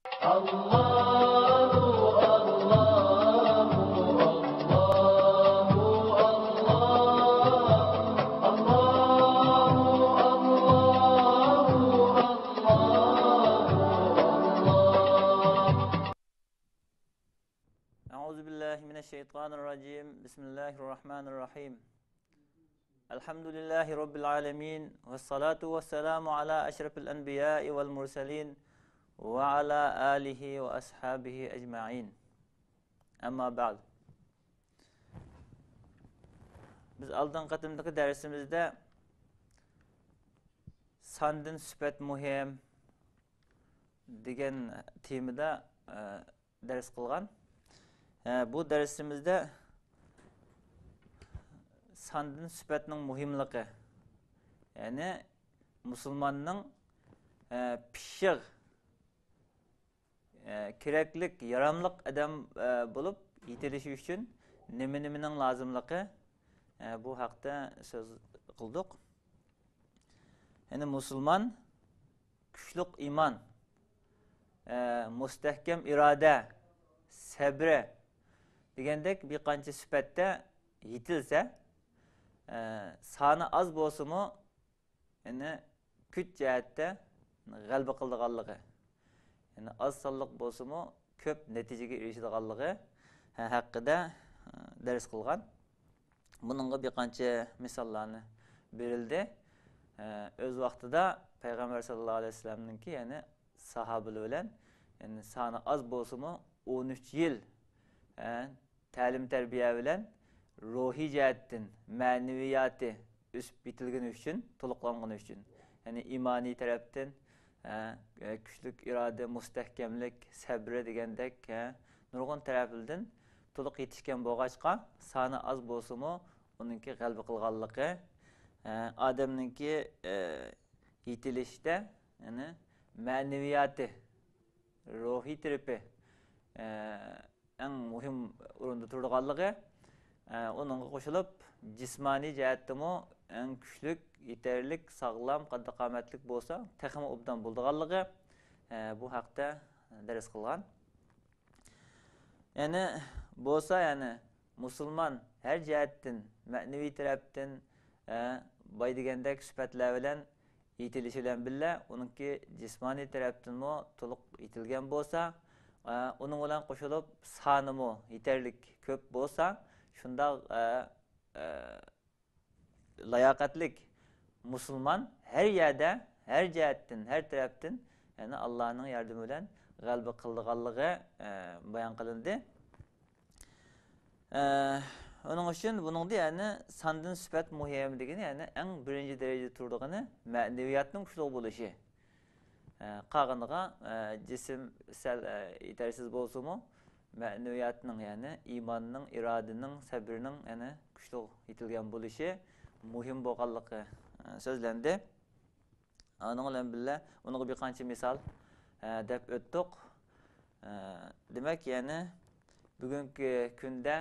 Euzubillahimineşşeytanirracim. Bismillahirrahmanirrahim. Elhamdülillahi Rabbil alemin. Ve salatu ve selamu ala eşrefil enbiyai vel murselin. Ve ala alihi ve ashabihi ecma'in. Amma ba'd. Biz aldığın katımdaki dersimizde sandın süpet muhim degan temada ders kılgan. Bu dersimizde sandın süpetinin muhimligi, yani Müslümanның pişiq, keraklik, yaramlıq adam bulup yetilishi üçün nima-nimaning lazımligi, bu haqda söz qildik. Yani Müslüman kuchli iman, mustahkam iroda, sabr degandek bir qancha sifatda yetilsa, sani az bo'lsa-mu, yani kuch jihatda g'alaba qiladiganligi, yani az sonliq bo'lsa-mu, ko'p natijaga erishadiganligi haqida dars qilgan. Buningga bir qancha misollarni berildi. O'z vaqtida Payg'ambar sallallohu alayhi vasallamninki, yani sahobalar bilan, yani sani az bo'lsa-mu 13 yil ta'lim tarbiya bilan ruhiy jihatdan ma'naviyati o'sib bitilgani uchun, to'liqlangani uchun, yani imoniy tarafdan kuchlik iroda, mustahkamlik, sabr degandek nurg'un taraflardan to'liq yetishgan bo'lg'achqa, soni az bo'lsa-mu, uningki g'alaba qilganligi, odamninki yetilishda, yani ma'naviyati, ruhiy tarafi eng muhim o'rinda turganligi, onunğa qo'shilib jismoniy jihatdami eng kuchlik, yetarlik, sog'lom, qaddi-qomatlik bo'lsa, texmi obdan bo'lganligi, bu haqda dars qilgan. Yani bo'lsa, yani musulmon her jihatdan, ma'naviy tarafdan boy degandek sifatlar bilan yetilishi bilan birga, uningki jismoniy tarafdanmi to'liq yetilgan bo'lsa, uning bilan qo'shilib sonimi yetarlik ko'p bo'lsa, shunda layoqatlik musulmon her yerda, her jihatdan, her tarafdan, yani Allah'ның yordami bilan g'alaba qilganligi bayon qilindi. Onun uchun buningda, yani sondan sifat muhimligini, yani eng birinchi darajada turdigini ma'naviyatning kuchli bo'lishi. Qag'iniga jism sal yetarsiz bo'lsa-mu, ma'naviyatning, yani imonning, irodaning, sabrning, yani kuchli yetilgan bo'lishi muhim bo'lganligi so'zlandi. Onun bilan birga unga bir qancha misol deb o'tdik. Demak, yani bugungi kunda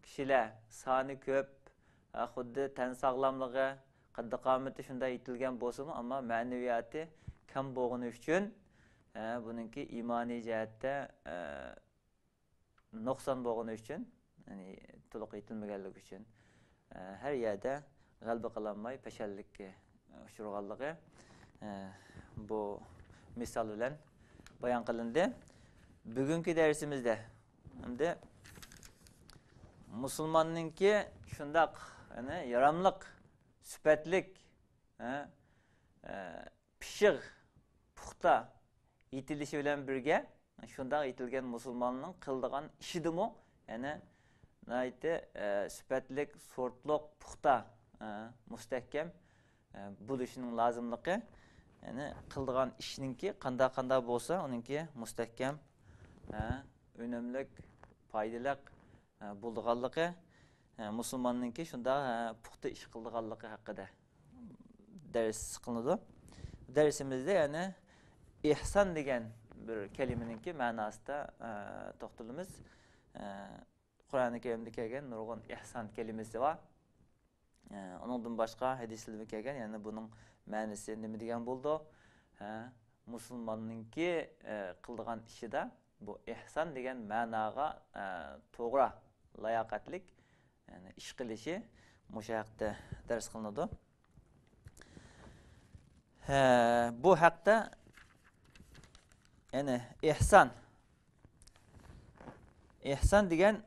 kishilar soni ko'p, xuddi tan sog'lomligi, qaddi-qomati shunday yetilgan bo'lsa-mu, ammo ma'naviyati kam bo'lgani uchun, buningki imoniy jihatda nuqson bo'lgani uchun, yani to'liq yetilmaganligi uchun har yerda g'alaba qilolmay pashallikka uchraganligi bu misol bilan bayon qilindi. Bugungi darsimizda endi musulmonninki shundaq, yani yaramliq, sifatlik, pishiq, puxta yetilishi bilan birga, shundaq yetilgan musulmonning qildigan ishidimi, yani nayte sifatlik, sortliq, puxta, mustahkam bo'lishining lozimligi, yani qildigan ishninki qanday bo'lsa, uningki mustahkam, o'nimlik, foydali bo'lganligi, musulmonninki shunda puxta ish qilganligi haqida ders qilinadi. Dersimizde, yani ihson degan bir kelimeninki ma'nosida to'xtalamiz. Qur'oni Karimda kelgan nurg'un ihson kelimasi bor. Ondan boshqa hadislarda kelgan, yani buning ma'nosi nima degan bo'ldi? musulmonninki qildigan ishida bu ihson degan ma'noga to'g'ri layoqatlik yani ish qilishi mushu haqda dars qilinadi. Bu haqda yani ihson degan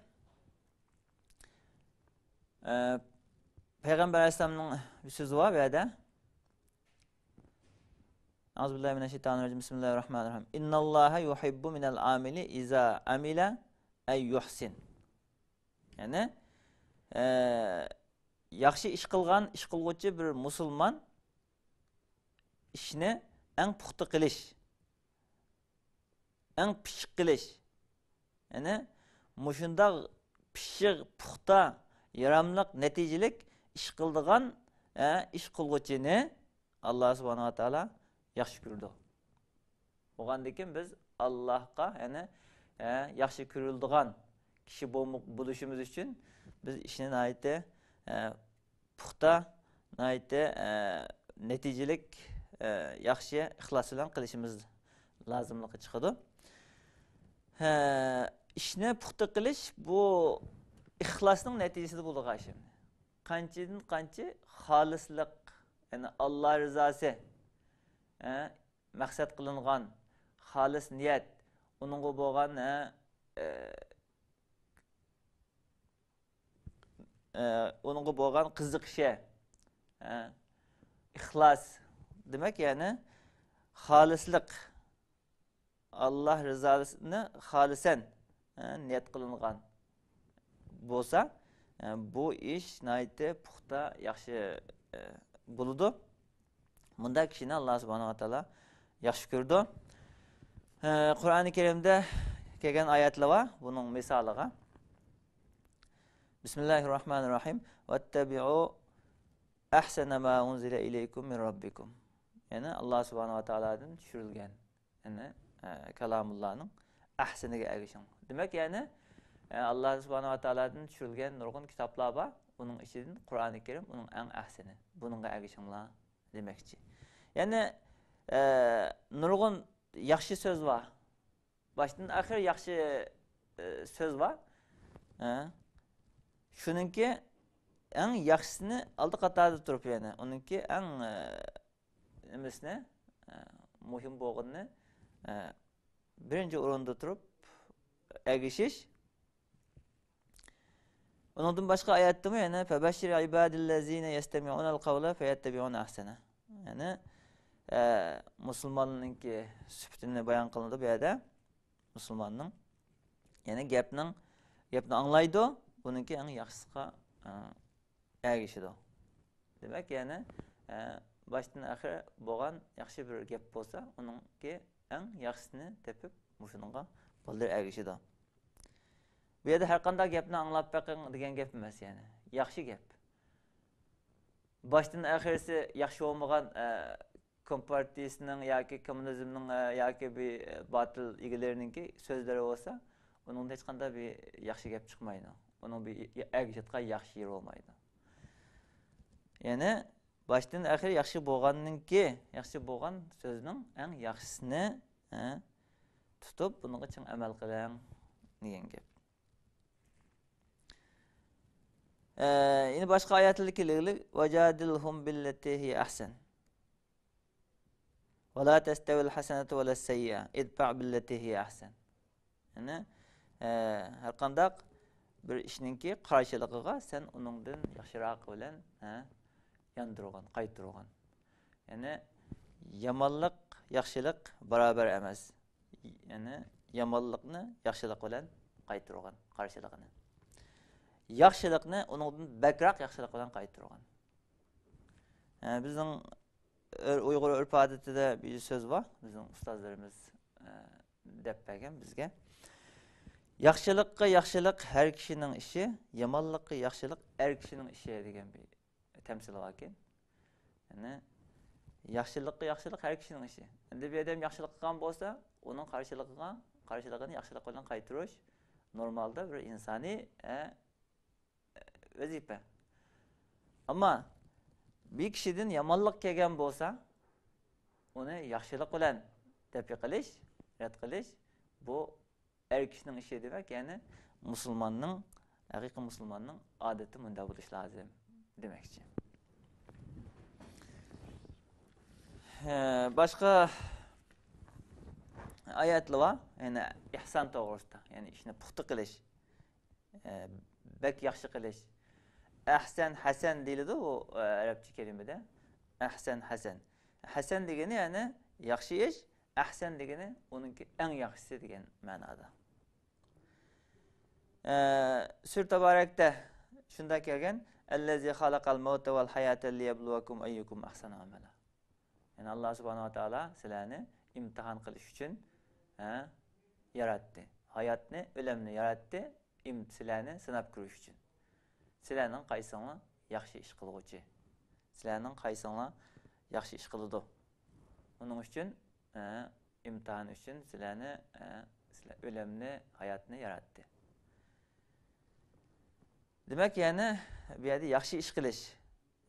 Peygamber Aleyhisselam'ın bir sözü var bu yerda. Euzubillahimineşşeytanirracim. Bismillahirrahmanirrahim. İnnallâhe yuhibbu minel amili izâ amile ey yuhsin. Yani yaxshi ish qilgan ish qilguvchi bir musulmon ishni eng puxta qilish, eng pishiq qilish. Yani mushundaq pishiq, puxta, yaramliq, natijalik ish qildigan ish qilguvchini Allah subhanahu wa ta'ala yaxshi ko'rdi. Bo'lgandan keyin biz Allohga yani yaxshi ko'riladigan kishi bo'lishimiz uchun biz ishni nihoyatda puxta, nihoyatda natijalik, yaxshi ixlos bilan qilishimiz lozimligi chiqadi. İşni puxta qilish bu ixlosning natijasida bo'lgan ish. Qanchadan qancha xolislik, yani Alloh rizosi maqsad qilingan xolis niyat, uningga bo'lgan qiziqishi, ixlos demak yani xolislik, Allah rızasını halisen niyet kılıngan bolsa bu iş nayte puxta yaxshi buludu. Bunda kişini Allah subhanahu wa ta'ala yaxshi ko'rdi. Qur'oni Karimda kelgan oyatlar var bunun misaliga. Bismillahirrahmanirrahim. Vattabi'u ahsana ma unzila ilaykum min rabbikum. Yani Allah subhanahu wa ta'aladan tushirilgan. Yani kalamullahning ahsiniga erishing. Demak, yani Allah subhanahu wa ta'aladan tushirilgan nurg'un kitoblar bor. Uning ichidan Qur'oni Karim uning eng ahsini. Buningga erishinglar demakchi. Yani nurg'un yaxshi so'z bor. Boshdan oxir yaxshi so'z bor. Shuningki eng yaxshisini oldi qatorda turib, yani uningki eng nimasini muhim bo'lganini birinci oranda durup erişiş. Ondan başka ayette mi yani febeşşir ibadillezine yestemi'unel kavle feyettebi'un ahsene. Yani Müslümanınki sübtini bayan kılındı bir yerde. Müslümanın yani gapni anlaydı, bununki en yaxşısına erişidi. Demek yani baştan ahir bo'lgan yaxshi bir gap bo'lsa, uningki eng yaxshisini tepib mushuningga bo'ldir erishidi. Bu yerda har qanday gapni anglab baqing degan gap emas, yani yaxshi gap. Başdan ahirisi yaxshi bo'lmagan kompartiyasining yoki kommunizmning yoki bir batil egalarininki so'zlari bo'lsa, uning hech qanday bir yaxshi gap chiqmaydi. Uning bir erishadigan yaxshi yer bo'lmaydi. Yani başdan ahir yaxshi bo'lganninki, yaxshi bo'lgan so'zning eng yaxshisini tutib, bunga ching amal qiling degan gap. Yine başka ayetler kelgili vajadilhum billati hi ahsan. Ve la testevil hasenatu ve las sayyi'a idfa' billati hi ahsan. Yani har qandaq bir ishninki qarshiligiga sen uningdan yaxshiroq bilan yandırgan, qaytırgan. Yani yamanlık, yaxshilik beraber emas. Yani yamanlıkni yaxshilik bilan qaytırgan, qarshiligini. Yaxshilikni uningdan bakroq yaxshilik bilan qaytırgan. Bizning Uyg'ur urf odatida bir so'z bor. Bizning ustozlarimiz deb bergan bizga. Yaxshilikqa yaxshilik har kishining ishi, yomonlikqa yaxshilik har kishining ishi degan bir temsil var ekan. Yani yaxshilikqa yaxshilik har kishining ishi. Endi bir odam yaxshilik qilgan bo'lsa, uning qarshiligini yaxshilik bilan qaytarish normalda bir insoniy vazifa. Ammo bir kishidan yomonlik kelgan bo'lsa, uni yaxshilik bilan dafi qilish, rad qilish bu er kishining ishi demak, ya'ni musulmonning, haqiqiy musulmonning odati bunda bo'lishi lozim demoqchi. Boshqa oyatlar bor, ya'ni ihson to'g'risida, ya'ni ishni puxta qilish, bek yaxshi qilish. Ahsan, hasan deyiladi u arabcha kalimada. Ahsan, hasan. Hasan degani ya'ni yaxshi ish, ahsan degani uningki eng yaxshisi degan ma'noda. Sur Tabarakda shunda kelgan, allazi xalaqal mauta val hayata liyabluwakum ayyukum ahsanu amala. Yani Allah subhanahu wa ta'ala sizlarni imtihon qilish uchun yaratdi. Hayotni, o'limni yaratdi, sizlarni sinab ko'rish uchun. Sizlarning qaysinglar yaxshi ish qiluvchi? Sizlarning qaysinglar yaxshi ish qiladi? Uning uchun imtihon uchun sizlarni o'limni, hayotni yaratdi. Demak, ya'ni bu yerda yaxshi ish qilish.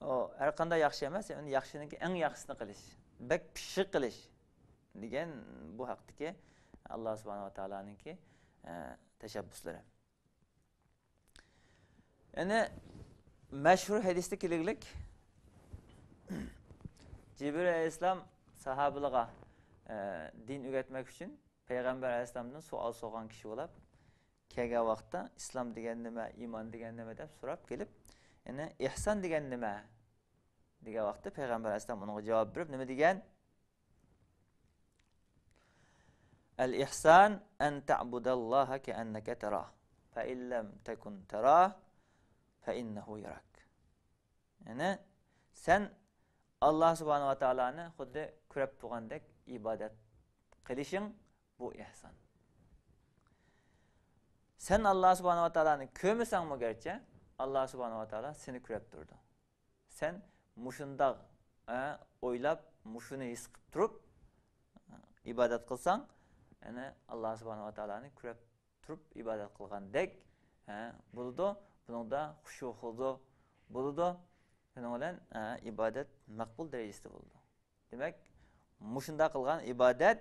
O har qanday yaxshi emas, ya'ni yaxshiniki eng yaxshisini qilish, bek pishiq qilish degan bu haqdagi Alloh subhanahu va taoloninki tashabbuslari. Yani meşhur hadiste kelgilik Cibril aleyhisselam sahabalığa din öğretmek için Peygamber aleyhisselamdan sual soğan kişi olup kelgen vaqtda İslam degan nima, iman degan nima deb so'rab kelib, yani ihson degan nima degan vaqtda Peygamber aleyhisselam unga javob berib nima degan? El-ihsan en ta'budallaha ke'annaka tarah, fa in lam takun tarah fa innahu yarak. Yani sen Allah subhanahu wa ta'ala'ni xuddi ko'rib turgandek ibodat qilishing bu ihson. Sen Allah subhanahu wa ta'ala'ni ko'rmasang gerçi Allah subhanahu wa ta'ala seni ko'rib turdi. Sen mushundaq o'ylab, mushuni his qilib turib ibodat qilsang, yani Allah subhanahu wa ta'ala'ni ko'rib turib ibodat qilgandek bo'ladi. Buningda xushu xudu bo'ladi. Shuning bilan ibodat maqbul darajasida bo'ladi. Demak, mushunda qilgan ibodat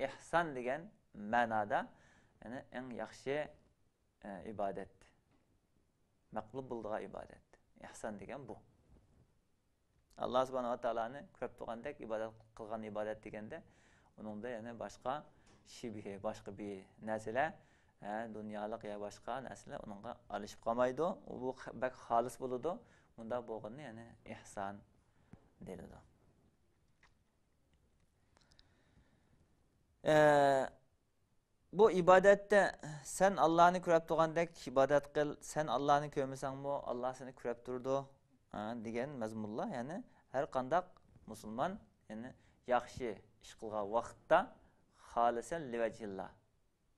ihson degan ma'noda, ya'ni eng yaxshi ibodat. Maqbul bo'lgan ibodat. Ihson degan bu. Alloh subhanahu va taoloni ko'rib turgandek ibodat qilgan ibodat deganda, uningda yana boshqa shibhi, boshqa bir narsalar, dunyolik ya boshqa narsalar uningga alishib qolmaydi. Bu bak xolis bo'ladi. Bunda bo'lgani ya'ni ihson deyiladi. Bu ibodatda sen Allohni ko'rib turgandek ibodat qil, sen Allohni ko'rmasangmi, Alloh seni ko'rib turdi degan mazmunlar, ya'ni har qanday musulmon ya'ni yaxshi ish qilgan vaqtda xolisan livajillah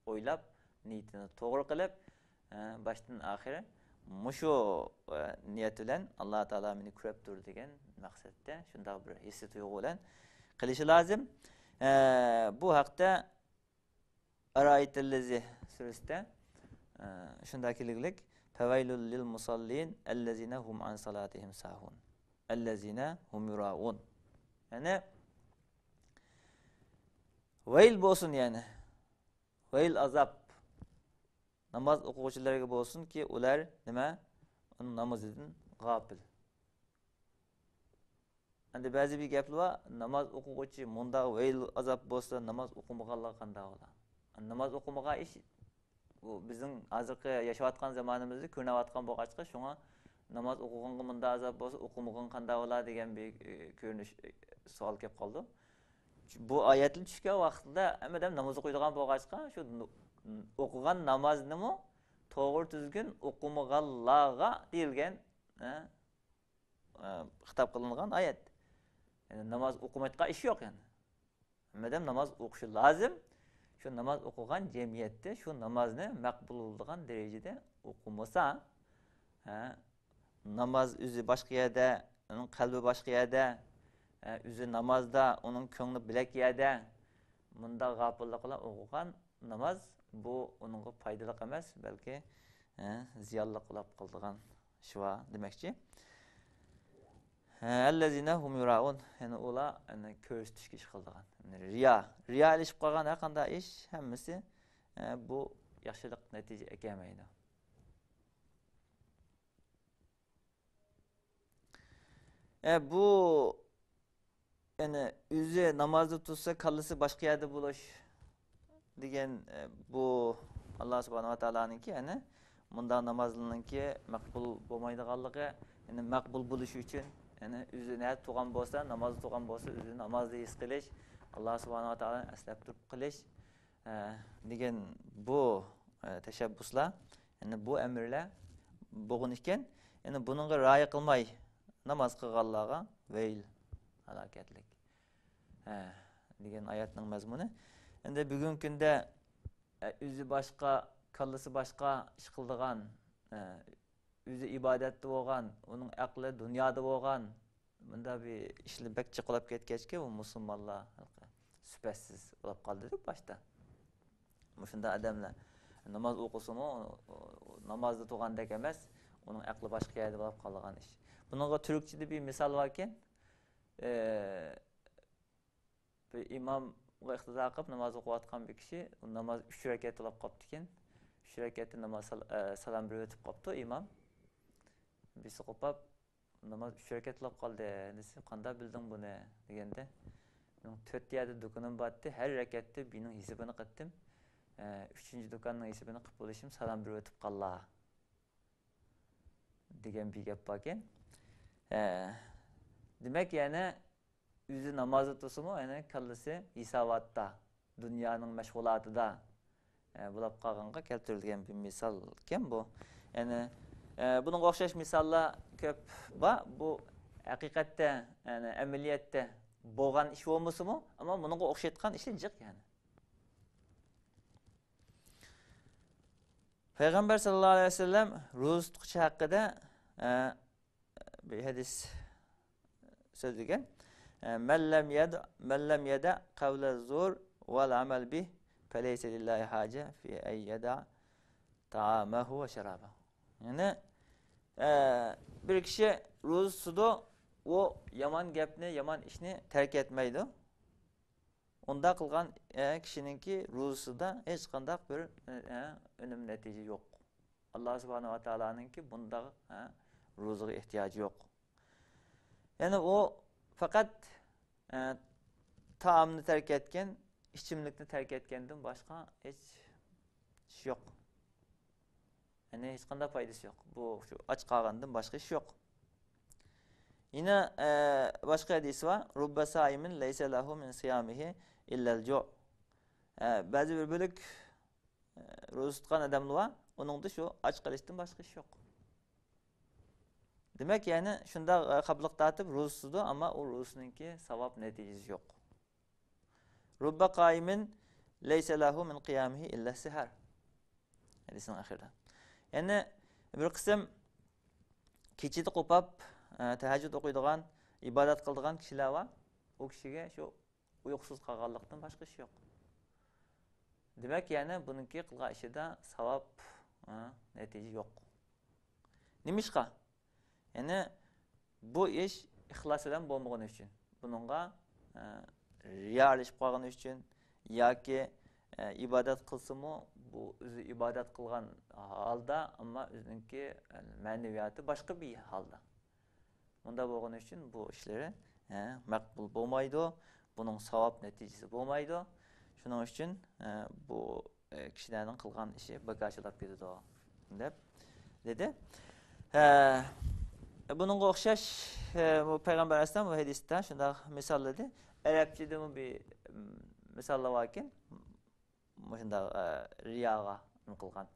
o'ylab, niyatini to'g'ri qilib, boshdan oxiri mushu niyat bilan Alloh taolo meni ko'rib turdi degan maqsadda shunday bir his tuyg'u bilan qilishi lozim. Bu haqda Araytallazi surasida shunday kelgilik Fawailul lil musallin allazina hum an salatihim sahun allazina hum yuraun. Yani vayl bo'lsin, yani vayl azab namoz o'quvchilarga bo'lsin ki ular nima namozidan g'ofil. Endi ba'zi bir gaplar bor, namoz o'quvchi munda vayl azab bo'lsa namoz o'qimaganlar qanday bo'ladi? Namoz o'qimagan ish bu bizning hozirgi yashayotgan zamonimizda ko'rinayotgan bo'lg'achqa, shunga namoz o'qiganga munda azab bo'lsa, o'qimagan qanday bo'ladi degan bir ko'rinish savol kelib qoldi. Bu oyatlar tushgan vaqtida hammadan namoz o'qiydigan bo'lg'achqa, shu o'qigan namoznimi to'g'ri tuzgun o'qimaganlarga deyilgan xitob qilingan oyat. Yani namoz o'qimayotgan ish yo'q yani. Hammadan namoz o'qishi lozim. Shu namoz o'qigan jamiyatda shu namozni maqbul bo'lgan darajada o'qimasa, namoz o'zi boshqa yerda, uning qalbi boshqa yerda, o'zi namozda, uning ko'ngli bilak yerda, bunda g'afillik bilan o'qigan namoz bu uningga foydali emas, balki ziyonli qilib qoldigan shuva demoqchi. Ellezine hum yuraun. Yani ola yani körüstüşki iş kıldıgan. Yani riya ilişip kalgan her kanda iş hemmesi bu yaxşılık netice ekemeydi. Bu yani üzü namazı tutsa kallısı başka yerde buluş degan bu Allah subhanahu wa ta'ala'nınki yani bunda namazlınınki makbul bo'lmaydiganligi yani makbul bo'lishi uchun yani o'zini tug'an bo'lsa namoz tug'an bo'lsa o'zini namozda his qilish alloh subhanahu wa ta'alani eslab turib qilish degan bu tashabbuslar yani bu amirlar bo'lgan ekan yani buningga rioya qilmay namoz qilganlarga vayl halokatlik degan oyatning mazmuni. Endi bugungi kunda o'zi boshqa, kallasi boshqa ish qildigan, o'zi ibodatda bo'lgan, uning aqli dunyoda bo'lgan, bunda bir ishli bakchi qilib ketgachki, u musulmonlar supatsiz bo'lib qoldi-ku boshda. Shunda odamlar namoz o'qisimi, namozda turgandek emas, uning aqli boshqa yerda bo'lib qolgan ish. Buningga turkchada bir misol bor ekan. Bir imom iqtido qilib namoz o'qiyotgan bir kishi namoz 3 rakat qilib qolibdi ekan. 3 rakatda namoz salom berib o'tib qolibdi imom. Birisi qo'pab namoz 3 rakat qilib qoldi. Desa, "Qanday bilding buni?" deganda, "Men 4 yerda do'konim bordi, har rakatda mening hisobini qildim. 3-chi do'konning hisobini qilib bo'lishim salom berib o'tib qollar." degan bir gap bor ekan. Demak, yana o'zi namozda tursa-mu, yani kallasi hisobotda, dunyoning mashg'ulotida bo'lib qolganga keltirilgan bir misol ekan bu. Yani bunga o'xshash misollar ko'p bor. Bu haqiqatda, yani amaliyotda bo'lgan ish bo'lmasa-mu, ammo bunga o'xshatgan ish jiq yani. Payg'ambar sallallohu alayhi vasallam ro'za tutqichi haqida bir hadis so'zlagan. Men lem yeda qavla zur vel amel bih feleyse lillahi hace fi en yeda ta'amahu ve şerabahu. Yani bir kişi ro'za tutdi, o yaman gapni, yaman ishni terk etmeydi. Unda qilgan kishininki ro'zasida hech qanday bir unum natija yo'q. Alloh subhanahu va taoloninki bunda ro'zaga ehtiyoji yo'q. Yani o fakat taamni terk etken, ichimlikni terk etkendan boshqa hech ish yo'q. Yani hech qanday foydasi yo'q. Bu shu och qolgandan boshqa ish yo'q. Yine başka hadis var. Rubba saimin leyse lahu min siyamihi illal ju'. Bazı bir bölük ro'za tutgan adamlar var. Onun da şu aç qilishdan boshqa ish yo'q. Demek yani şunda qablık tatib ro'za tutdi, ama o ro'zaninki savob natijasi yo'q. Rubba qaimin leyse lahu min qiyamihi illa sihar. Hadisin ahirida. Yani bir qism kechida qo'pab tahajjud o'qiydigan, ibodat qiladigan kishilar var. O kishiga shu uyqusiz qolganlikdan boshqa ish yo'q. Demak, yani buningki qilgan ishida savob natija yo'q. Nima ishqa? Yani bu ish ixlos bilan bo'lmagani uchun, buningga riyo ilishib qolgani uchun yoki ibodat qilsa-mu, bu o'zi ibodat qilgan holda, ammo o'zininki ma'naviyati boshqa bir holda. Bunda bo'lgani uchun bu ishlari maqbul bo'lmaydi, buning savob natijasi bo'lmaydi. Shuning uchun bu kishilarning qilgan ishi bagajlab ketadi deb dedi. Buningga o'xshash bu payg'ambar alayhisalom bu hadisda shunday misolladi. Arabchada bir misollar bor ekan. Shunda riyoga qilgan.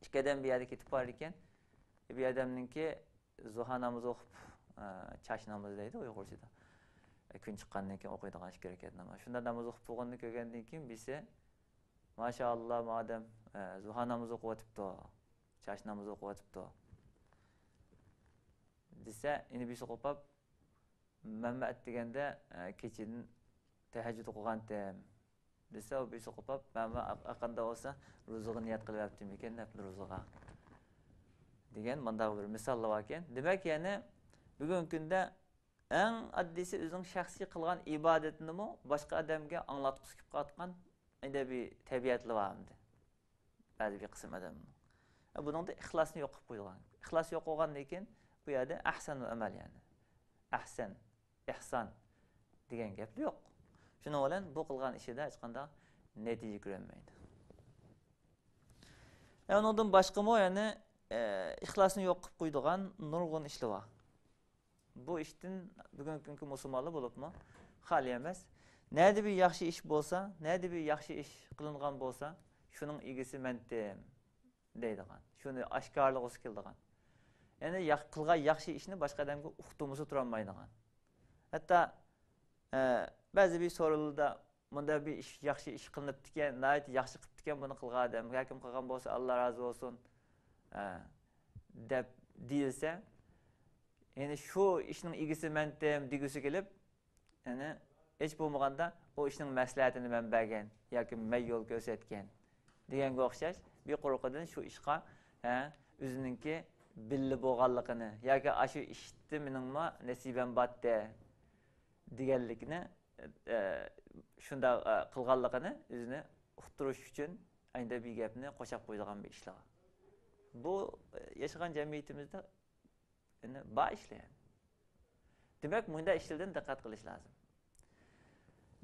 Ikki odam bir yerga ketib borar ekan. Bir odamninki zuha namozi o'qib, chash namozi deydi Uyg'urchada. Kun chiqqandan keyin o'qiydigan 2 rakat namoz. Shunda namoz o'qib bo'lgandan ko'rgandan keyin bilsa, "Mashallah, madam zuha namozi o'qiyotibdi, chash namozi o'qiyotibdi." desa, endi birisi qo'pab, "Manma deganda kechidan tahajjud o'qigandim." desa, u birisi qo'pab, "Manma aqanda bo'lsa, ro'zaga niyat qilyaptim ekan, nafl ro'zaga." degan mundaq bir misollar bor ekan. Demak, yani bugungi kunda eng oddiysi o'zining shaxsiy qilgan ibodatini boshqa odamga anglatqisi kelib qolgan bir tabiatli varmidi ba'zi bir qism odamni buningda ixlosni yo'q qilib qo'ygan. Ixlos yo'q bo'lgandan keyin bu yerda ahsanul amal ya'ni ahsan ihson degan gap yo'q. Shuning bilan bu qilgan ishida hech qanday natija ko'rolmaydi. Undan boshqami ya'ni ixlosni yo'q qilib qo'ydigan nurg'un ishlar bor. Bu ishdan bugungi kungi musulmonlar bo'libmi? Xoli emas. Nerede bir yaxshi ish bo'lsa, nerede bir yaxshi ish qilingan bo'lsa, shuning egisi mendim deydigan. Shuni oshkorlig'isi keldigan. Ya'ni qilgan yaxshi ishni boshqa odamga uqtirmasa tura olmaydigan. Hatto ba'zi bir so'rovlarda bunda bir ish yaxshi ish qilinibdi ekan, nayt yaxshi qilibdi ekan, buni qilgan odam, kim qilgan bo'lsa Alloh rozi bo'lsin deb deyilsa, ya'ni shu ishning egisi mendim degisi kelib, ya'ni hech bo'lmaganda o ishning maslahatini men bergan yoki men yo'l ko'rsatgan deganga o'xshash bir qo'rqidan shu ishga o'zininki billi bo'lganligini yoki shu ishni meningmi nasibam botdi deganlikni shunda qilganligini o'zini uqtirish uchun ayda bir gapni qo'shib qo'ydigan bir ishlar. Bu yashagan jamiyatimizda bor ishlar. Demak, bunda ishlardan diqqat qilish lozim.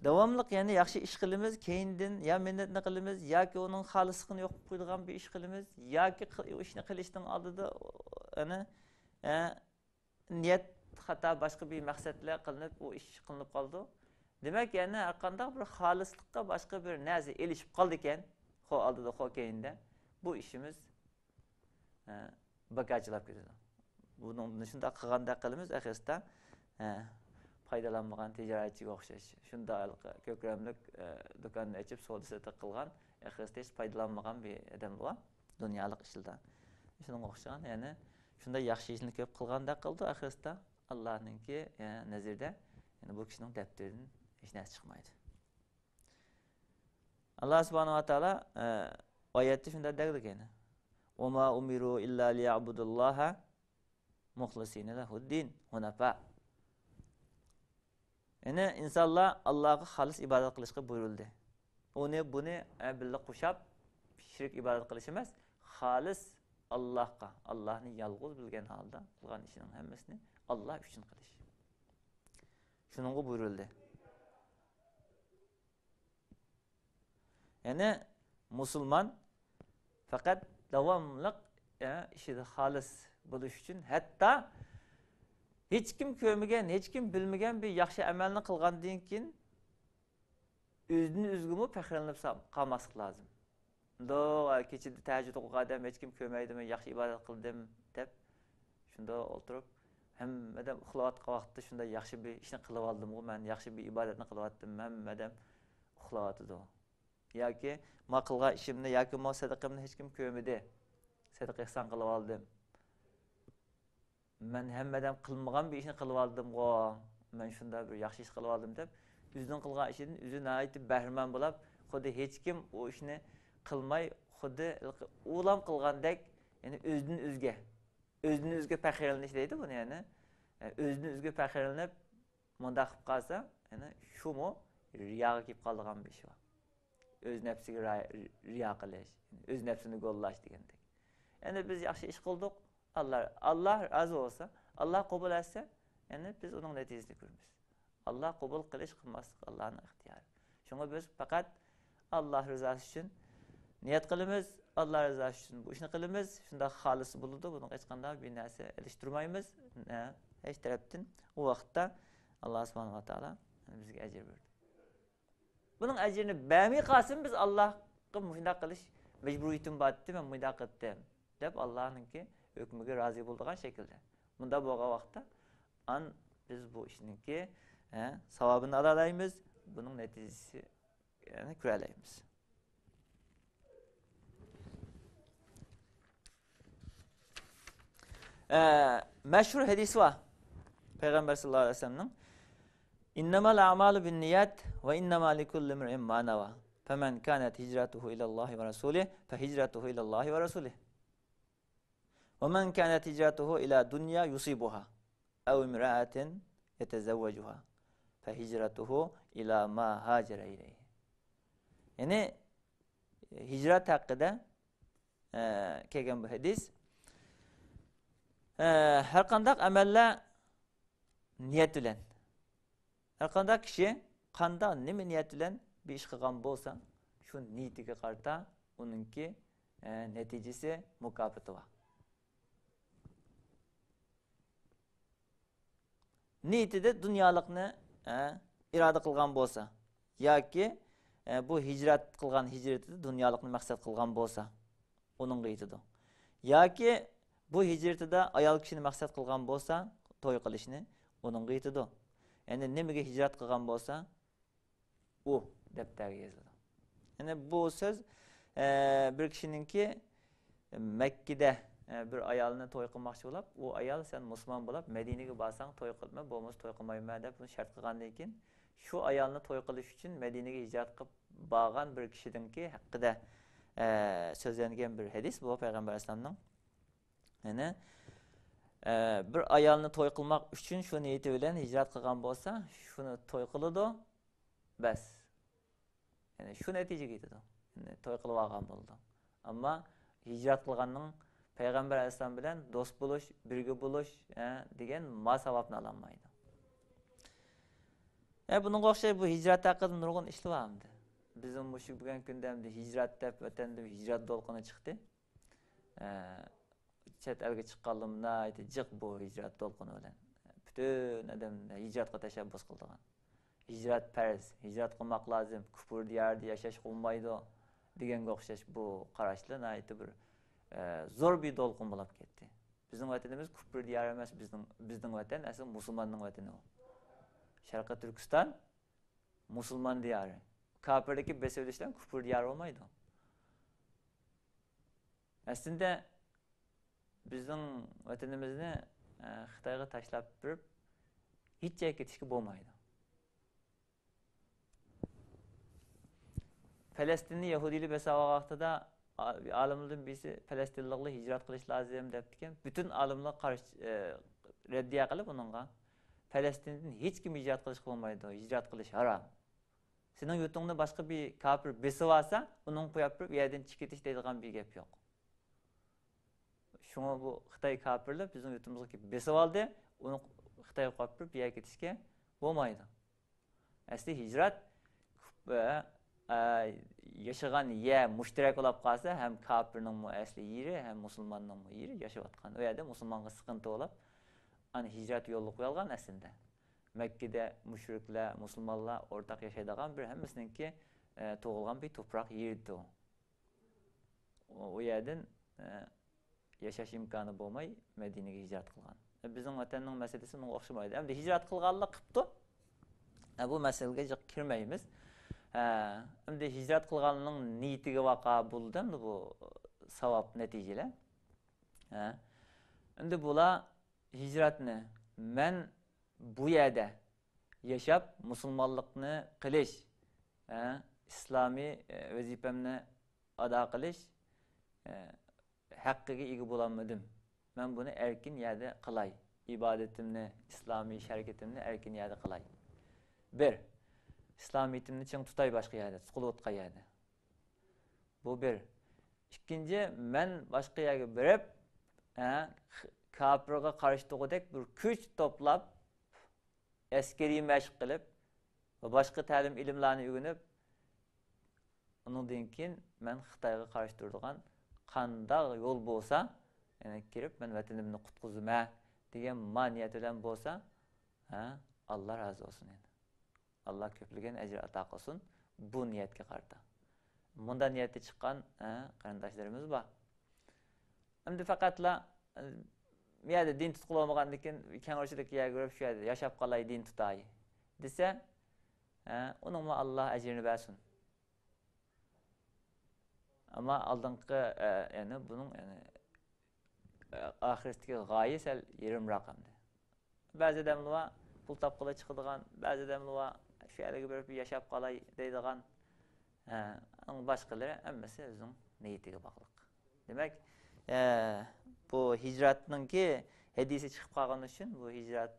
Davomli ya'ni yaxshi ish qilamiz, keyindan ya minnatni qilamiz yoki uning xolisligini yo'q qo'ydigan bir ish qilamiz yoki ishni qilishning oldida niyat xato boshqa bir maqsadlar qilinib u ish qilinib qoldi. Demak, ya'ni har qanday bir xolislikqa boshqa bir narsa elishib qoldi ekan, xo oldida xo keyinda bu ishimiz bagajlab ketadi. Buni shunday qilganda qilamiz, axirida foydalanmagan tijoratchiga o'xshash. Shunda ko'kramlik do'konni ochib savdo-sotiq qilgan, axirida hech foydalanmagan bir odam bor dunyolik ishlardan. Shunga o'xshagan, ya'ni shunda yaxshi ishni ko'p qilganda qildi, axirida Allohninki nazarda, ya'ni bu kishining dafteridan hech narsa chiqmaydi. Alloh subhanahu va taolo oyatda shunda deydi ekan: "Va ma umiru illa liya'budullaha mukhlisina lahu-d-din hunafa." Yani insanlar Allah'a halis ibadet kılışka buyuruldu. Onu bunu birle kuşap şirk ibadet kılış emas, halis Allah'a, Allah'ın yalğız bilgen halda kılgan işinin hemmesini Allah üçün kılış. Şununla buyuruldu. Yani Müslüman fakat devamlılık işi halis buluş için hatta hiç kim görmegen, hiç kim bilmegen bir yaxshi amalni qilgandan keyin o'zini o'zgimi faxrlanib qolmaslik lozim. Ndo kechida tahajjud o'qigan odam hech kim ko'rmaydimi, yaxshi ibodat qildim deb shunda o'tirib, hammadan uxlayotgan vaqtda shunda yaxshi bir ishni qilib oldim-ku, men yaxshi bir ibodatni qilyaptim, hammadan uxlayotdi. Yoki men qilgan ishimni yoki men sadaqamni hech kim ko'rmadi. Sadaqa ihson qilib oldim. Men hammadan qilmagan bir ishni qilib oldim-ku, men shunda bir yaxshi ish qilib oldim deb o'zining qilgan ishidan o'zi aytib bahramand bo'lib, xuddi hech kim o ishni qilmay, xuddi o'lam qilgandek, ya'ni o'zini o'zga faxrlanish deydi buni, ya'ni o'zini o'zga faxrlanib munda qilib qolsa, ya'ni shumi riyoga kelib qolgan bir ish bor. O'z nafsiga riyo qilish, o'z nafsini go'llash degandek. Ya'ni biz yaxshi ish qildik, Allah razı olsa, Allah kabul etse, yani biz onun neticesini görürüz. Allah kabul kılış kılmazlık Allah'ın ihtiyarı. Şuna biz fakat Allah rızası için niyet kılımız, Allah rızası için bu işini kılımız, şunda halısı bulundu, bunun hiç kadar bir neyse eleştirmeyimiz, hiç taraftan o vakitte Allah subhanahu wa ta'ala bize ecir verdi. Bunun ecirini beğenmeyi kalsın biz Allah'a mühinde kılış mecburiyetim battı, ben mühinde kıldım. Dep Allah'ınki hükmüge razı bulduğun şekilde. Bunda bu vakitte biz bu işinki savabını alalayımız, bunun neticesi yani kürelayımız. Meşhur hadis var. Peygamber sallallahu aleyhi ve sellem'nin İnnemel a'malu bin niyat ve innema likulli imrin ma nawa. Femen kanat hicratuhu ila Allah ve Rasulih fe hicratuhu ila Allah ve Rasulih. ومن كانت هجرته إلى دنيا يصيبها أو امرأة yetezevvecuha fe hicratuhu ila ma hacere ileyhi. Yani hicret hakkında kelgen bu hadis. Her kandak amelle niyet bilen. Her kandak kişi kanda nime niyet bilen bir iş kılgan bolsa şu niyetiga karta onunki neticesi mukafatı var. Niyeti de dünyalıkını irade kılgan bolsa yoki bu hicret kılgan hicreti de dünyalıkını maksat kılgan bolsa onun gıytıdı. Yoki bu hicreti de ayal kişini maksat kılgan bolsa toy kılışını onun gıytıdı. Yani nemege hicret kılgan bolsa o depterge yazıldı. Yani bu söz bir kişininki Mekke'de bir ayalını toy kılmakçı olup, o ayal sen Müslüman bulup Medine'ye barsan toy kılma, bolmasa toy kılmayma dep bunu şart kılgandan keyin şu ayalını toy kılış için Medine'ye hicret kılıp bağan bir kişidinki hakkında sözlengen bir hadis bu Peygamber Aleyhisselam'ın. Yani bir ayalını toy kılmak için şu niyeti bilen hicret kılgan bolsa, şunu toy kılıdı, bes. Yani şu netice gidiyor. Yani toy kılıp algan boldu. Ama hicret kılganның Peygamber Aleyhisselam bilen dost buluş, birge buluş degen ma savapını alanmaydı. Bunun okşay bu hicret hakkında nurgun işli vardı. Bizim bu şu bugün gündemde hicret dep ötende hicret dolkunu çıktı. Çet elge çıqqanlığımda aytı jık bu hicret dolkunu bilen. Bütün adam hicretga teşebbüs kıldıgan. Hicret perz, hicret kılmak lazım. Küfür diyarda yaşaş kılmaydı degen okşaş bu qaraşlı aytı bir zor bir dolkun bulup ketdi. Bizning vatanimiz küfür diyarı emas, bizning vatan asıl musulmanning vatani o. Şarkı Türkistan musulman diyarı. Kafirdeki besevleşten küfür diyarı olmaydı. Aslında bizning vatanimizni Xitoyga tashlab berib hech joyga ketishga bo'lmaydi. Falastinni Yahudiylik besava vaqtida alimlardan birisi Falastinliklar hicret qilish lazım debdiken, bütün alimlar qarshi reddiya qilib uningga Falastindan hech kim hicret qilish bo'lmaydi, hicret qilish haram. Sening yurtingda boshqa bir kafir besib olsa, uning qo'yib berib, u yerdan chiqib ketish deydigan bir gap yo'q. Şuna bu Xitoy kafirlar bizning yurtimizga kelib besib oldi, uni Xitoyga qo'yib berib, bu yerga ketishga bo'lmaydi. Asli hicret yaşagan yer müşterek olup kalsa hem kafirning asli yeri hem musulmanning yeri yaşayotgan. O yerde musulmanga sıkıntı olup ani hicret yolu koyulgan aslında. Mekke'de müşrikler, musulmanlar ortak yaşaydigan bir hemmesininki to'g'ilgan bir toprak yerdi o. O yerden yaşaş imkanı bo'lmay Medine'ye hicret kılgan. Bizim vatanning meselesi bunga o'xshamaydi. Endi hicret kılganlar qipti. Bu meselege jiq kirmaymiz. Endi hicret kılganның niyetiga vaqa bo'ldi endi bu savap neticeler. Endi bular hicretni men bu yerde yaşap musulmonlikni qilish, islomiy vazifamni ado qilish haqqiga ega bo'lolmadim. Men buni erkin yerde qilay. İbadetimni, islomiy hareketimni erkin yerde qilay. Bir, İslamiyetimni çiң tutay başka yerde, qılıp yerde. Bu bir. İkinci, men başka yerge berip, kafirga qarşı to'g'idek bir kuch to'plab, askeri mashq qilib va boshqa ta'lim ilmlarni o'rganib, undan keyin men Xitoyga qarshi turadigan qanday yo'l bo'lsa, yana kirib men vatanimni qutqizma degan maniyat bilan bo'lsa, Allah razı olsun endi. Allah köpligen ecir ata qilsin bu niyetga qarta. Bunda niyeti chiqqan qarindoshlarimiz bor. Endi faqatla bu yerda din tutqul olmagandan keyin keng o'rchilik yerga ko'rib shu yerda yashab qolay, din tutay desa, uningga Allah ajrini bersin. Ama oldingi yani bunun yani ahiretdagi g'oya sal yerim raqamda. Ba'zi odamlar pul topqila chiqadigan, ba'zi odamlar shu yerga berib yashab qolay deydigan, boshqalari hammasi o'zining niyatiga bog'liq. Demak, bu hicretninki hadisi chiqib qolgani uchun bu hicret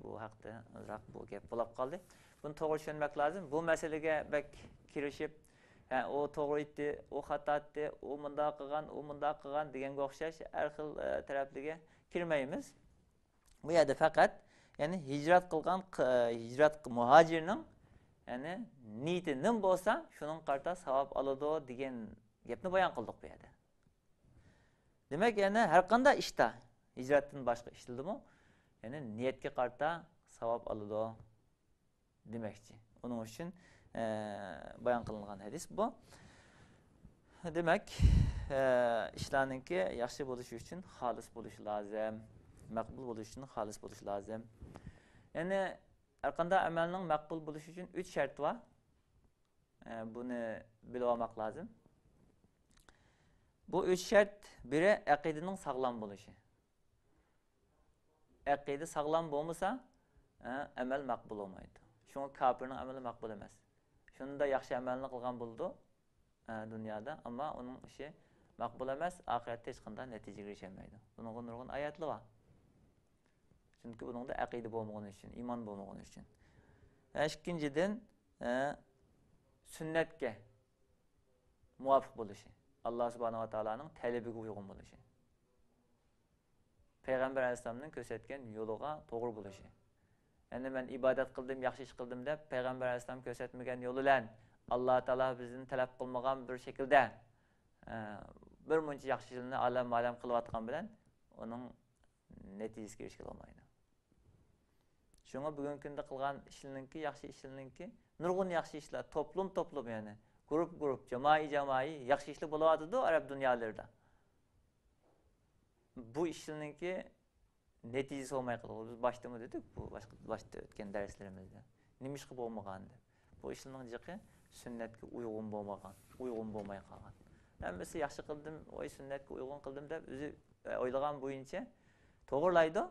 bu haqda ozroq bu gap bo'lib qoldi. Buni to'g'ri tushunmak lozim. Bu masalaga bak kirishib, u to'g'ri aytdi, u xato aytdi, u bundoq qilgan deganga o'xshash har xil taraflarga kirmaymiz. Bu yerda faqat ya'ni hijrat qilgan muhojirning ya'ni niyati nim bo'lsa, shuning qarta savob oladi degan gapni bayon qildik bu yerda. Demak, yana har qanday ishda hijratdan boshqa ishdimi? Ya'ni niyatga qarta savob oladi demakchi. Uning uchun bayon qilingan hadis bu. Demak, ishlarninki yaxshi bo'lishi uchun xolis bo'lishi lozim, maqbul bo'lishi uchun xolis bo'lishi lozim. Ya'ni har qanday amalning maqbul bo'lishi uchun 3 shart bor. Buni bilib olmak lozim. Bu 3 shart biri aqidaning sog'lom bo'lishi. Aqida sog'lom bo'lmasa, amal maqbul bo'lmaydi. Shunga kafirning amali maqbul emas. Shunda yaxshi amalni qilgan bo'ldi dunyoda, ammo uning ishi maqbul emas, oxiratda hech qanday natijaga erishmaydi. Bunga nurg'un oyatlar bor. Chunki buningda aqida bo'lmagani uchun, iymon bo'lmagani uchun. Ikkinchidan, sunnatga muvofiq bo'lishi. Alloh subhanahu va taolaning talabiga uyg'un bo'lishi. Payg'ambar alayhisolamning ko'rsatgan yo'liga to'g'ri bo'lishi. Ya'ni men ibodat qildim, yaxshi ish qildim deb Payg'ambar alayhisolam ko'rsatmagan yo'l bilan Alloh taolo bizni talab qilmagan bir shaklda bir muncha yaxshi ishlarni alam qilayotgan bilan uning natijasiga erishib olmaydi. Shunga bugungi kunda qilgan ishlarninki, yaxshi ishlarninki, nurg'un yaxshi ishlar, to'plum ya'ni, guruh, jamoaviy yaxshi ishlar bo'layotdi arab dunyolarida. Bu ishlarninki natijasi olmay qoldi. Biz boshda dedik, bu boshda o'tgan darslarimizda. Nima ish qilib bo'lmagan deb. Bu ishlarning jiqi sunnatga uyg'un bo'lmay qolgan. Hammasi yaxshi qildim, o'y sunnatga uyg'un qildim deb o'zi o'ylagan bo'yicha to'g'rilaydi.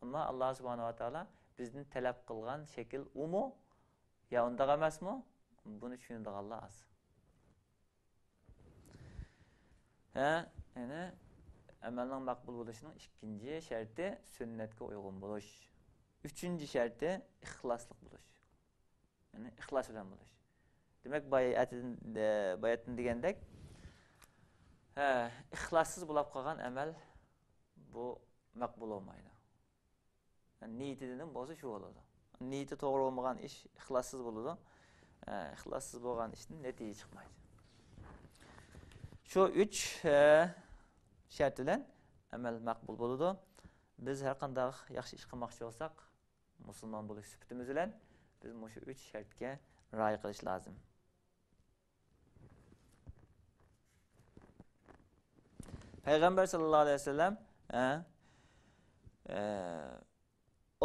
Ammo Alloh subhanahu va taolo bizning talab qilgan shakl umi yo unday emasmi? Buni tushunadiganlar az. Ya'ni amalning maqbul bo'lishining ikkinchi sharti sunnatga uyg'un bo'lish. Uchinchi sharti ixloslik bo'lish. Ya'ni ixlos bilan bo'lish. Demak, bayatdan degandek, ixlossiz bo'lib qolgan amal bu maqbul bo'lmaydi. Yani niyatidan bo'lsa shu bo'ladi. Niyati to'g'ri bo'lmagan ish ixlossiz bo'ladi. Ixlossiz bo'lgan ishning natija chiqmaydi. Shu 3 shart bilan amal maqbul bo'ladi. Biz har qanday yaxshi ish qilmoqchi bo'lsak, musulmon bo'lish sifatimiz bilan biz shu 3 shartga rioya qilish lozim. Payg'ambar sallallohu alayhi vasallam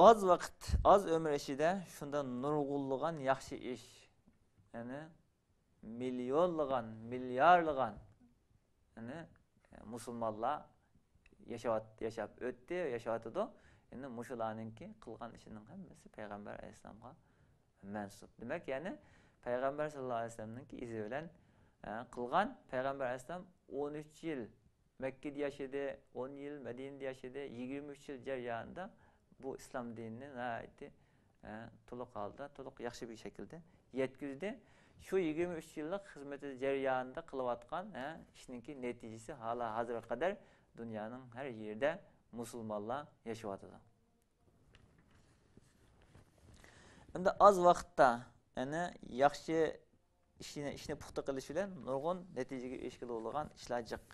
oz vaqt, oz umr ichida shunda nurg'unlagan yaxshi ish, ya'ni millionlagan, milliardlagan ya'ni musulmonlar yashab o'tdi, yashayotdi. Endi mushularninki qilgan ishining hammasi Payg'ambar alayhisolamga mansub. Demak, ya'ni Payg'ambar sallallohu alayhi vasallamninki izi bilan qilgan Payg'ambar alayhisolam 13 yil Makka da yashadi, 10 yil Madinada yashadi, 23 yil jarayonida bu islom dinini to'liq holda, to'liq yaxshi bir shaklda yetkazdi. Shu 23 yillik xizmati jarayonida qilayotgan ishninki natijasi hala hozirga qadar dunyoning har yerida musulmonlar yashayotdi. Endi oz vaqtda, ya'ni yaxshi ishni puxta qilish bilan nurg'un natijaga erishgan bo'lgan ishlar jiq.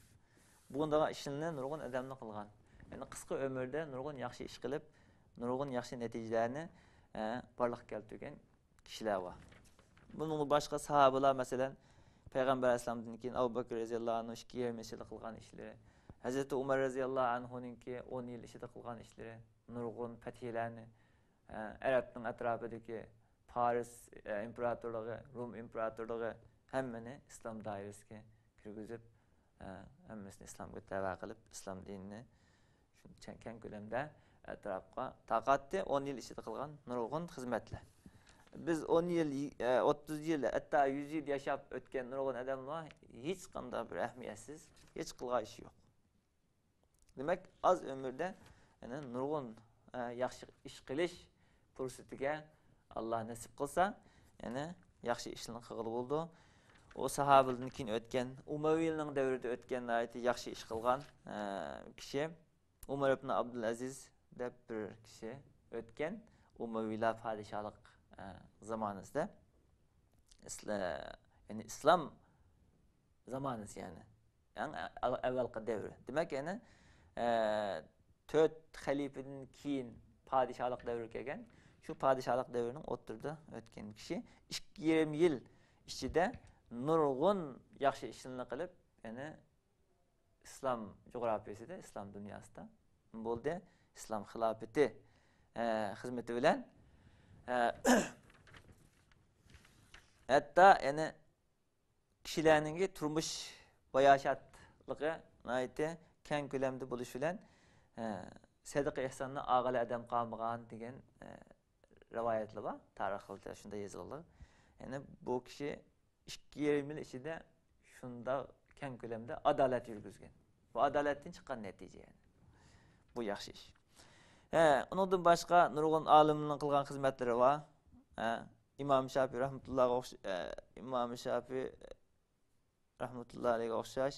Bundaqa ishni nurg'un odamlar qilgan. Ya'ni qisqa umrda nurg'un yaxshi ish qilib, nurg'un yaxshi natijalarni barliqqa keltirgan kishilar bor. Bunun boshqa sahobalar, masalan, Payg'ambar alayhisolamdan keyin Abu Bakr roziyallohu anhu 2 yil ichida qilgan ishlari, Hazrat Umar roziyallohu anhuninki 10 yil ichida qilgan ishlari, nurg'un fatihlarni Arabning atrofidagi Paris imperatorligi, Rum imperatorligi hammani islom doirasiga kirgizib, hammasini islomga da'vo qilib, islom dinini shuncha keng ko'lamda atrofga taqatdi. 10 yil ichida qilgan nurg'un xizmatlar. Biz 10 yil, 30 yil, hatta 100 yil yashab o'tgan nurg'un odamlar hech qanday bir ahamiyatsiz, hech qilgan ish yo'q. Demak, az umrda nurg'un yaxshi ish qilish fursatiga Alloh nasib qilsa, ya'ni yaxshi ishlarni qilib bo'ldi. O sahabadan keyin o'tgan, Umayyning davrida o'tgan yaxshi ish qilgan kishi Umar ibn Abdul Aziz deb bir kishi o'tgan. Umayylar podshohlik zamonasida yani islom zamonasi yani eng avvalgi davr. Demak yani 4 xalifadan keyin podshohlik davri kelgan. Shu podshohlik davrining o'rtada o'tgan kishi 2,5 yil ichida nurg'un yaxshi ishlarni qilib, yani islom jo'grafiyasida, islom dunyosida bo'ldi. Islom xilofati xizmati bilan hatta yani kishilarning turmush bayoshatligi aytdi keng ko'lamda bo'lishi bilan sadaqa ihsonni og'il adam qolmagan degan rivoyatlar bor. Tarixda shunda yozilgan. Yani bu kishi 2,5 yil ichida shunda keng ko'lamda adolat yurgizgan. Bu adolatdan chiqqan natija yani. Bu yaxshi ish. Undan boshqa nurg'un olimning qilgan xizmatlari bor. İmam Şafii rahmetullahiga o'xshash,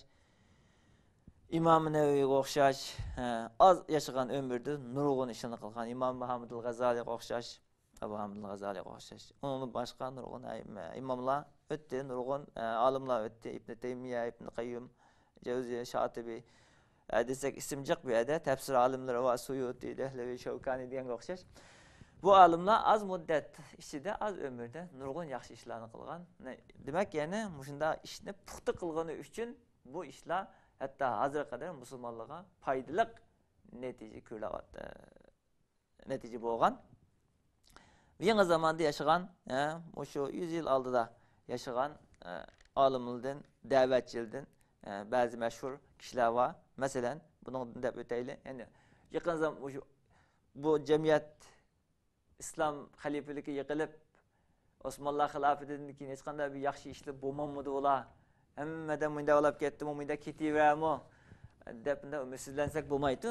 İmam Nevaviga o'xshash, az yashagan ömürde nurg'un ishlarni qilgan İmam Muhammad al-G'azaliga o'xshash, Abu Hamid al-G'azaliga o'xshash. Undan boshqa nurg'un imomlar o'tdi, nurg'un olimlar o'tdi. Ibn Taymiya, Ibn Qayyim, Jawziy, Shatibi desek isim chiq bu yerda tafsir olimlari va Suyuti, Dehlavi, Shavkani deganga o'xshash. Bu olimlar az muddat ichida, az ömürde nurg'un yaxshi ishlarni qilgan. Demak, yani shunda ishni puxta qilgani uchun bu ishlar hatto hozirga qadar musulmonlarga foydali natija ko'ryapti. Natija bo'lgan. Yangi zamonda yashagan, o'sha 100 yil oldida yashagan olimlardan, da'vatchilardan ba'zi mashhur kishilar bor. Masalan, buningdan deb o'taylik. Yani yaqin zamon bu jamiyat islom xalifaligi yiqilib, Osmonlar xilofatidan keyin hech qanday bir yaxshi ishlar bo'lmamadi ular. Hammadan bunda olib ketdi, bunda ketaverami deb umidsizlansak bo'lmaydi.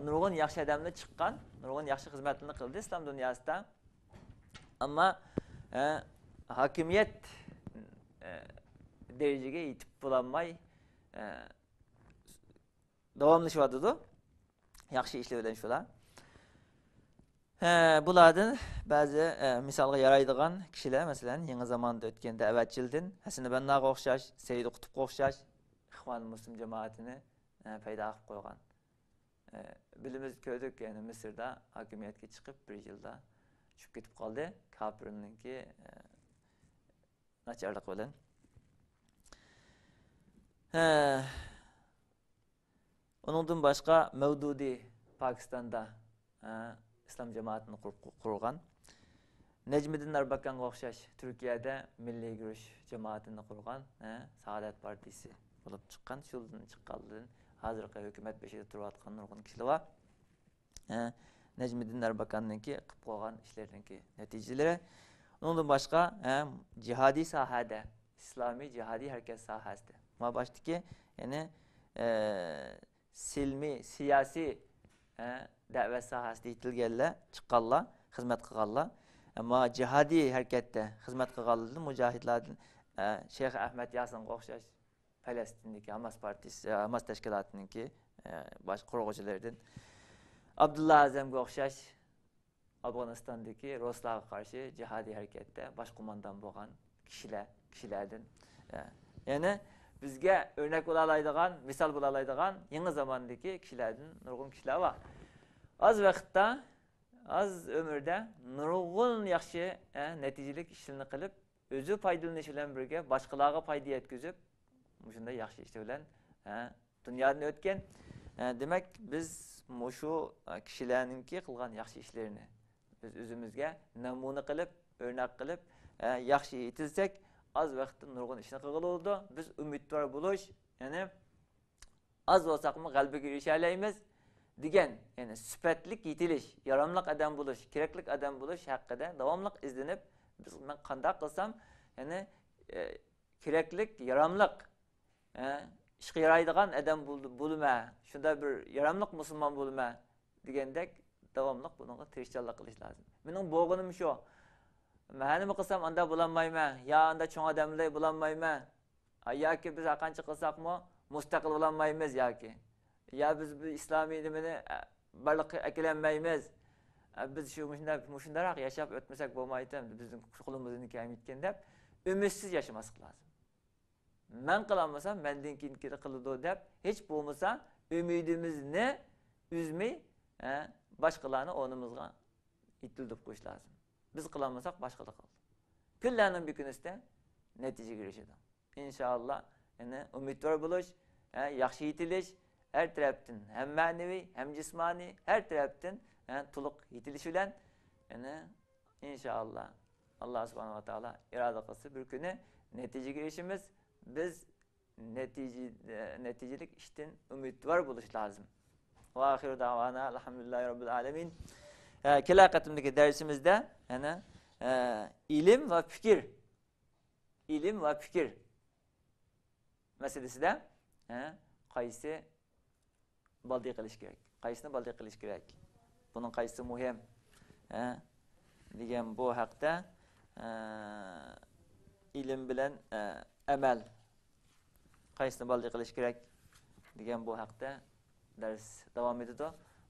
Nurg'un yaxshi odamlar chiqqan, nurg'un yaxshi xizmatlarni qildi islom dunyosida. Ammo hokimiyat darajaga yetib bo'lolmay davomlashyapti. Yaxshi ishlar bilan shular. Bulardan ba'zi misolga yaraydigan kishilar, masalan, yangi zamonda o'tgan da'vatchilardan Hasan Bannaga o'xshash, Sayyid Qutbga o'xshash Ikhwan Muslim jamoatini paydo qilib qo'ygan. Bilimiz ko'rdik, yani Misrda hokimiyatga chiqib 1 yilda tushib ketib qoldi. Kafirninki nacharlik bilan. Undan boshqa Mavdudi Pokistonda islom jamoatini qurgan. Nejmiddin Arbakanga o'xshash Turkiyada milliy yurish jamoatini qurgan, Saodat partiyasi bo'lib chiqqan. Shundan chiqqandan hozirgi hukumat beshida turayotgan nurg'un kishilar bor. Nejmiddin Arbakanninki qilib qo'ygan ishlarninki natijalari. Undan boshqa jihodiy sohada, islomiy jihodiy harakat sohasida, ma başdaki yani silmi, siyasi da'vat sohasida yetilganlar, chiqqanlar, xizmat qilganlar. Ammo jihodiy harakatda xizmat qilganlar mujohidlardan Sheyx Ahmad Yasinga o'xshash Falastindagi Hamas partiyasi, Hamas tashkilotininki bosh quruvchilaridan Abdullah Azamga o'xshash Afg'onistondagi ruslarga qarshi jihodiy harakatda bosh qo'mondon bo'lgan kishilardan ya'ni bizga o'rnak bo'la oladigan, misol bo'la oladigan yangi zamondagi kishilardan nurg'un kishilar bor. Az vaqtda, az ömürdə nurg'un yaxshi natijali ishlarni qilib, o'zi foydalanish bilan birga boshqalarga foyda yetkazib, shunday yaxshi ishlar bilan dunyodan o'tgan. Demak, biz shu kishilarningki qilgan yaxshi ishlarini biz o'zimizga namuna qilib, o'rnak qilib, yaxshi yetilsak, az vaqtda nurg'un ishni qilib biz umidvor bo'lish, ya'ni az bo'lsaqmi g'alabaga erisha olamiz degan, ya'ni sifatli yetilish, yaramliq odam bo'lish, kerakli odam bo'lish haqida davomli izlanib, biz men qanday qilsam, ya'ni kerakli, yaramliq, ishga yaraydigan odam bo'lma, shunda bir yaramliq musulmon bo'lma degandek davomli bunga tirishchanlik qilish lozim. Mening bo'g'inim shu. Men nima qilsam anda bo'lolmayman, yo anda cho'ng odamlar bo'lolmayman. Yoki biz qancha qilsaqmi mustaqil bo'lolmaymiz yoki. Ya biz bu islomiy nimani barliqqa aklanmaymiz. Biz shunday yashab o'tmasak bo'lmaydi, bizning qo'limizdan kelmayotgan deb umidsiz yashamaslik lozim. Men qilolmasam mendan keyin qiladi deb hech bo'lmasa umidimizni üzmey boshqalarni o'rnimizga itilib qo'yish lozim. Biz qilolmasak boshqalar qiladi. Kunlarning bir kunida natijaga erishadi. İnşallah yani umidvor bo'lish, yaxshi yetilish her tarafdan hem ma'naviy, hem jismoniy, her tarafdan to'liq yetilish bilan yani inshaalloh Alloh subhanahu va taolo iroda qilsa bir kuni natijaga erishamiz. Biz natijalik ishdan umidvor bo'lish lozim. Va axiru davana alhamdulillahi robbil alamin. Kelar qatimdagi darsimizda yana ilim va fikr. İlim ve fikir meselesinde qaysi baldi qilish kerak? Qaysini baldi qilish kerak? Bunun qaysi muhim? Degan bu haqda ilim bilan amal qaysini baldi qilish kerak? Degan bu haqda ders davom etadi.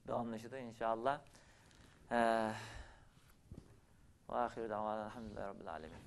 Davomlashadi inshaalloh. Va axiru davana alhamdulillahi robbil alamin.